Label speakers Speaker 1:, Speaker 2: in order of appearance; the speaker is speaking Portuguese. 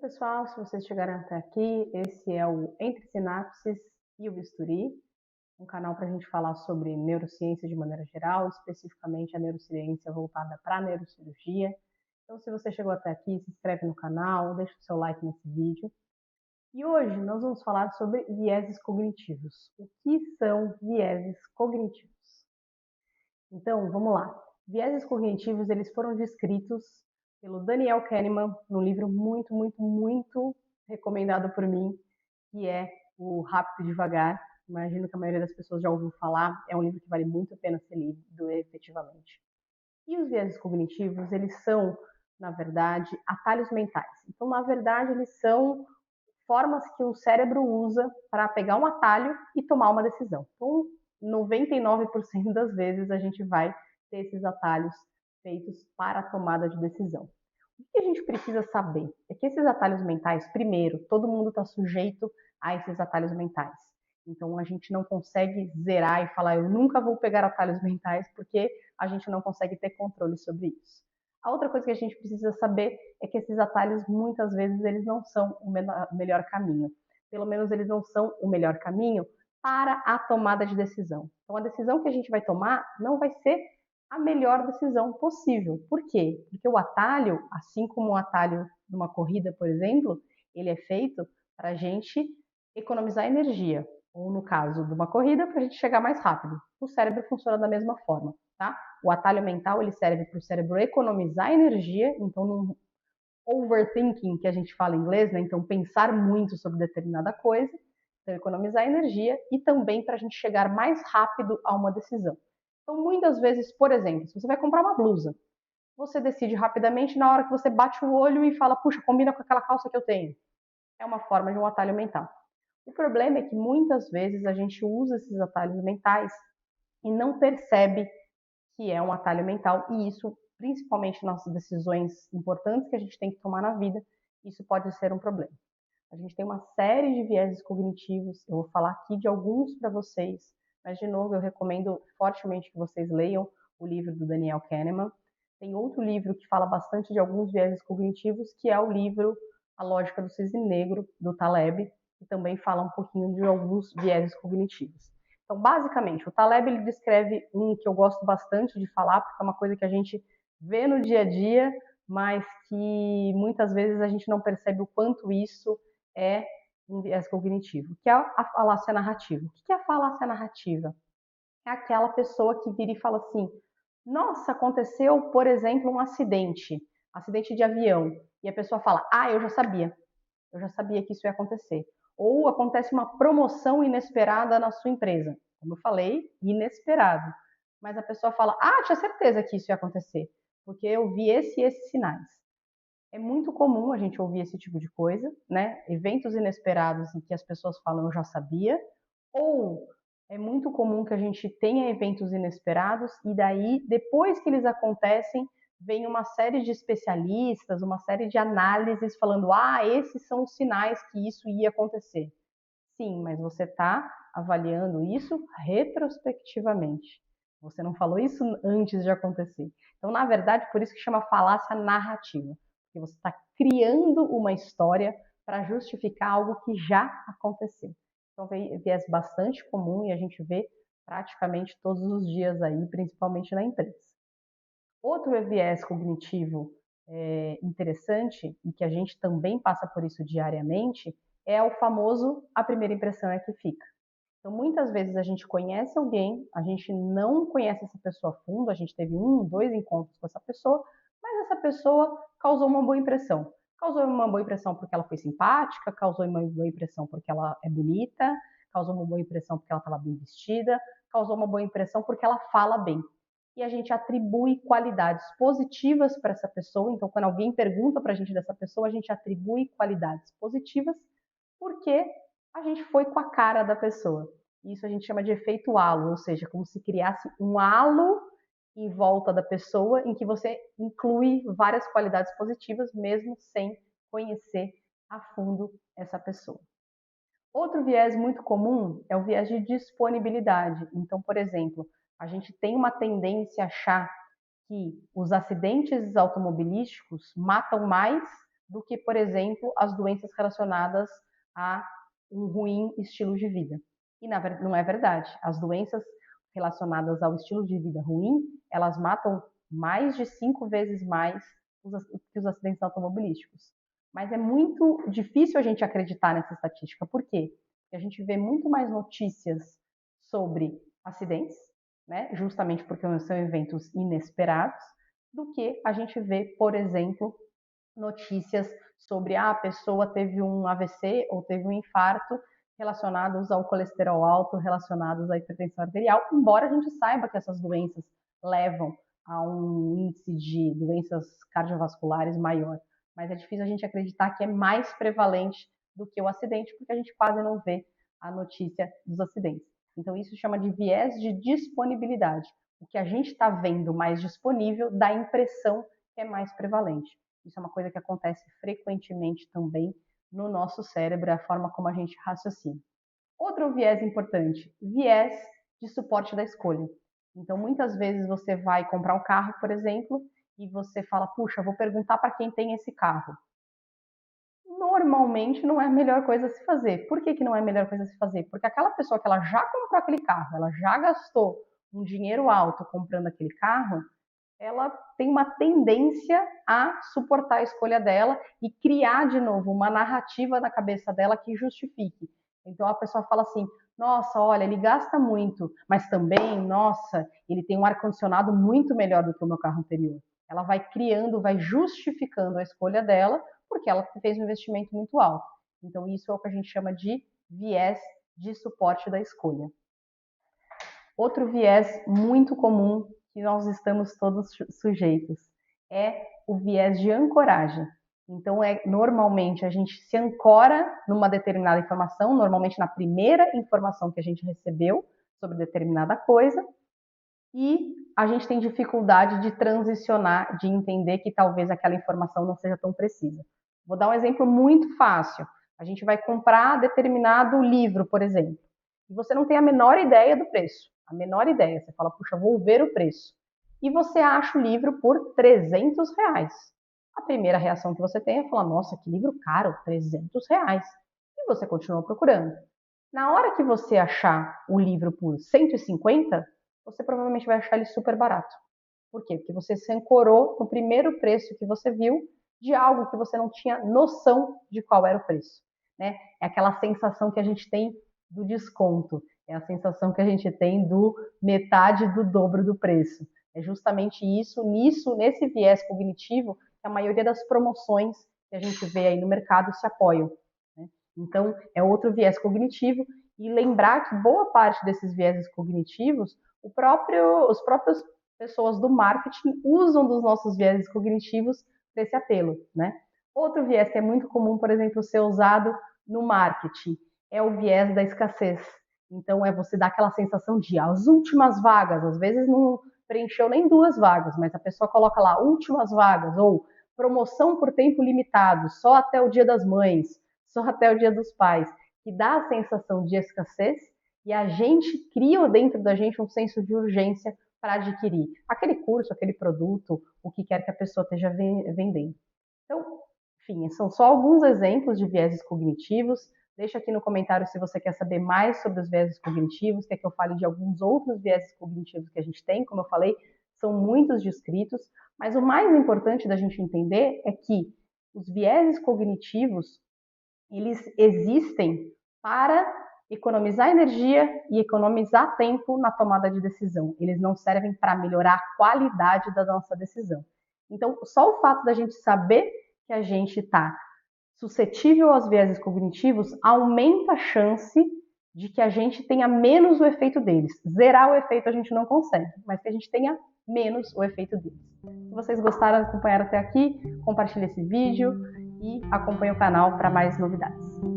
Speaker 1: Pessoal, se vocês chegaram até aqui, esse é o Entre Sinapses e o Bisturi, um canal para a gente falar sobre neurociência de maneira geral, especificamente a neurociência voltada para a neurocirurgia. Então, se você chegou até aqui, se inscreve no canal, deixa o seu like nesse vídeo. E hoje nós vamos falar sobre vieses cognitivos. O que são vieses cognitivos? Então, vamos lá. Vieses cognitivos, eles foram descritos pelo Daniel Kahneman, num livro muito recomendado por mim, que é o Rápido e Devagar. Imagino que a maioria das pessoas já ouviu falar, é um livro que vale muito a pena ser lido efetivamente. E os vieses cognitivos, eles são, na verdade, atalhos mentais. Então, na verdade, eles são formas que o cérebro usa para pegar um atalho e tomar uma decisão. Então, 99% das vezes a gente vai ter esses atalhos feitos para a tomada de decisão. O que a gente precisa saber é que esses atalhos mentais, primeiro, todo mundo está sujeito a esses atalhos mentais. Então, a gente não consegue zerar e falar, eu nunca vou pegar atalhos mentais, porque a gente não consegue ter controle sobre isso. A outra coisa que a gente precisa saber é que esses atalhos, muitas vezes, eles não são o melhor caminho. Pelo menos eles não são o melhor caminho para a tomada de decisão. Então, a decisão que a gente vai tomar não vai ser a melhor decisão possível. Por quê? Porque o atalho, assim como o atalho de uma corrida, por exemplo, ele é feito para a gente economizar energia. Ou, no caso de uma corrida, para a gente chegar mais rápido. O cérebro funciona da mesma forma, tá? O atalho mental, ele serve para o cérebro economizar energia, então não overthinking, que a gente fala em inglês, né? Então pensar muito sobre determinada coisa, então economizar energia e também para a gente chegar mais rápido a uma decisão. Então muitas vezes, por exemplo, se você vai comprar uma blusa, você decide rapidamente na hora que você bate o olho e fala, puxa, combina com aquela calça que eu tenho. É uma forma de um atalho mental. O problema é que muitas vezes a gente usa esses atalhos mentais e não percebe que é um atalho mental, e isso, principalmente nas decisões importantes que a gente tem que tomar na vida, isso pode ser um problema. A gente tem uma série de vieses cognitivos, eu vou falar aqui de alguns para vocês, mas, de novo, eu recomendo fortemente que vocês leiam o livro do Daniel Kahneman. Tem outro livro que fala bastante de alguns vieses cognitivos, que é o livro A Lógica do Cisne Negro, do Taleb, que também fala um pouquinho de alguns vieses cognitivos. Então, basicamente, o Taleb ele descreve um que eu gosto bastante de falar, porque é uma coisa que a gente vê no dia a dia, mas que muitas vezes a gente não percebe o quanto isso é um viés cognitivo, que é a falácia narrativa. O que é a falácia narrativa? É aquela pessoa que vira e fala assim, nossa, aconteceu, por exemplo, um acidente de avião, e a pessoa fala, eu já sabia que isso ia acontecer. Ou acontece uma promoção inesperada na sua empresa. Como eu falei, inesperado. Mas a pessoa fala, tinha certeza que isso ia acontecer, porque eu vi esse e esses sinais. É muito comum a gente ouvir esse tipo de coisa, né? Eventos inesperados em que as pessoas falam, eu já sabia. Ou é muito comum que a gente tenha eventos inesperados e daí, depois que eles acontecem, vem uma série de especialistas, uma série de análises falando, esses são os sinais que isso ia acontecer. Sim, mas você está avaliando isso retrospectivamente. Você não falou isso antes de acontecer. Então, na verdade, por isso que chama falácia narrativa. Porque você está criando uma história para justificar algo que já aconteceu. Então, é viés bastante comum e a gente vê praticamente todos os dias aí, principalmente na imprensa. Outro viés cognitivo interessante, e que a gente também passa por isso diariamente, é o famoso a primeira impressão é que fica. Então, muitas vezes a gente conhece alguém, a gente não conhece essa pessoa a fundo, a gente teve um, dois encontros com essa pessoa, mas essa pessoa causou uma boa impressão. Causou uma boa impressão porque ela foi simpática, causou uma boa impressão porque ela é bonita, causou uma boa impressão porque ela estava bem vestida, causou uma boa impressão porque ela fala bem. E a gente atribui qualidades positivas para essa pessoa. Então, quando alguém pergunta para a gente dessa pessoa, a gente atribui qualidades positivas porque a gente foi com a cara da pessoa. Isso a gente chama de efeito halo, ou seja, como se criasse um halo em volta da pessoa em que você inclui várias qualidades positivas, mesmo sem conhecer a fundo essa pessoa. Outro viés muito comum é o viés de disponibilidade. Então, por exemplo, a gente tem uma tendência a achar que os acidentes automobilísticos matam mais do que, por exemplo, as doenças relacionadas a um ruim estilo de vida. E não é verdade. As doenças relacionadas ao estilo de vida ruim, elas matam mais de 5 vezes mais que os acidentes automobilísticos. Mas é muito difícil a gente acreditar nessa estatística. Por quê? Porque a gente vê muito mais notícias sobre acidentes, né? Justamente porque são eventos inesperados, do que a gente vê, por exemplo, notícias sobre a pessoa teve um AVC ou teve um infarto relacionados ao colesterol alto, relacionados à hipertensão arterial, embora a gente saiba que essas doenças levam a um índice de doenças cardiovasculares maior. Mas é difícil a gente acreditar que é mais prevalente do que o acidente, porque a gente quase não vê a notícia dos acidentes. Então, isso chama de viés de disponibilidade. O que a gente está vendo mais disponível dá a impressão que é mais prevalente. Isso é uma coisa que acontece frequentemente também no nosso cérebro, é a forma como a gente raciocina. Outro viés importante, viés de suporte da escolha. Então, muitas vezes você vai comprar um carro, por exemplo, e você fala, puxa, vou perguntar para quem tem esse carro. Normalmente não é a melhor coisa a se fazer. Por que não é a melhor coisa a se fazer? Porque aquela pessoa que ela já comprou aquele carro, ela já gastou um dinheiro alto comprando aquele carro, ela tem uma tendência a suportar a escolha dela e criar de novo uma narrativa na cabeça dela que justifique. Então a pessoa fala assim, nossa, olha, ele gasta muito, mas também, nossa, ele tem um ar-condicionado muito melhor do que o meu carro anterior. Ela vai criando, vai justificando a escolha dela, porque ela fez um investimento muito alto. Então isso é o que a gente chama de viés de suporte da escolha. Outro viés muito comum que nós estamos todos sujeitos é o viés de ancoragem. Então, normalmente a gente se ancora numa determinada informação, normalmente na primeira informação que a gente recebeu sobre determinada coisa, e a gente tem dificuldade de transicionar, de entender que talvez aquela informação não seja tão precisa. Vou dar um exemplo muito fácil. A gente vai comprar determinado livro, por exemplo, e você não tem a menor ideia do preço. A menor ideia. Você fala, puxa, vou ver o preço. E você acha o livro por R$300. A primeira reação que você tem é falar, nossa, que livro caro, R$300. E você continua procurando. Na hora que você achar o livro por 150, você provavelmente vai achar ele super barato. Por quê? Porque você se ancorou no primeiro preço que você viu de algo que você não tinha noção de qual era o preço. Né? É aquela sensação que a gente tem do desconto, é a sensação que a gente tem do metade do dobro do preço. É justamente isso, nesse viés cognitivo, que a maioria das promoções que a gente vê aí no mercado se apoiam. Né? Então, é outro viés cognitivo, e lembrar que boa parte desses viéses cognitivos, os próprios pessoas do marketing usam dos nossos viéses cognitivos para esse apelo, né? Outro viés que é muito comum, por exemplo, ser usado no marketing é o viés da escassez. Então, é você dar aquela sensação de as últimas vagas, às vezes não preencheu nem 2 vagas, mas a pessoa coloca lá últimas vagas ou promoção por tempo limitado, só até o Dia das Mães, só até o Dia dos Pais, que dá a sensação de escassez, e a gente cria dentro da gente um senso de urgência para adquirir aquele curso, aquele produto, o que quer que a pessoa esteja vendendo. Então, enfim, são só alguns exemplos de vieses cognitivos. Deixa aqui no comentário se você quer saber mais sobre os vieses cognitivos, quer que eu fale de alguns outros vieses cognitivos que a gente tem. Como eu falei, são muitos descritos, mas o mais importante da gente entender é que os vieses cognitivos, eles existem para economizar energia e economizar tempo na tomada de decisão. Eles não servem para melhorar a qualidade da nossa decisão. Então, só o fato da gente saber que a gente está suscetível aos vieses cognitivos aumenta a chance de que a gente tenha menos o efeito deles. Zerar o efeito a gente não consegue, mas que a gente tenha menos o efeito deles. Se vocês gostaram de acompanhar até aqui, compartilhe esse vídeo e acompanhe o canal para mais novidades.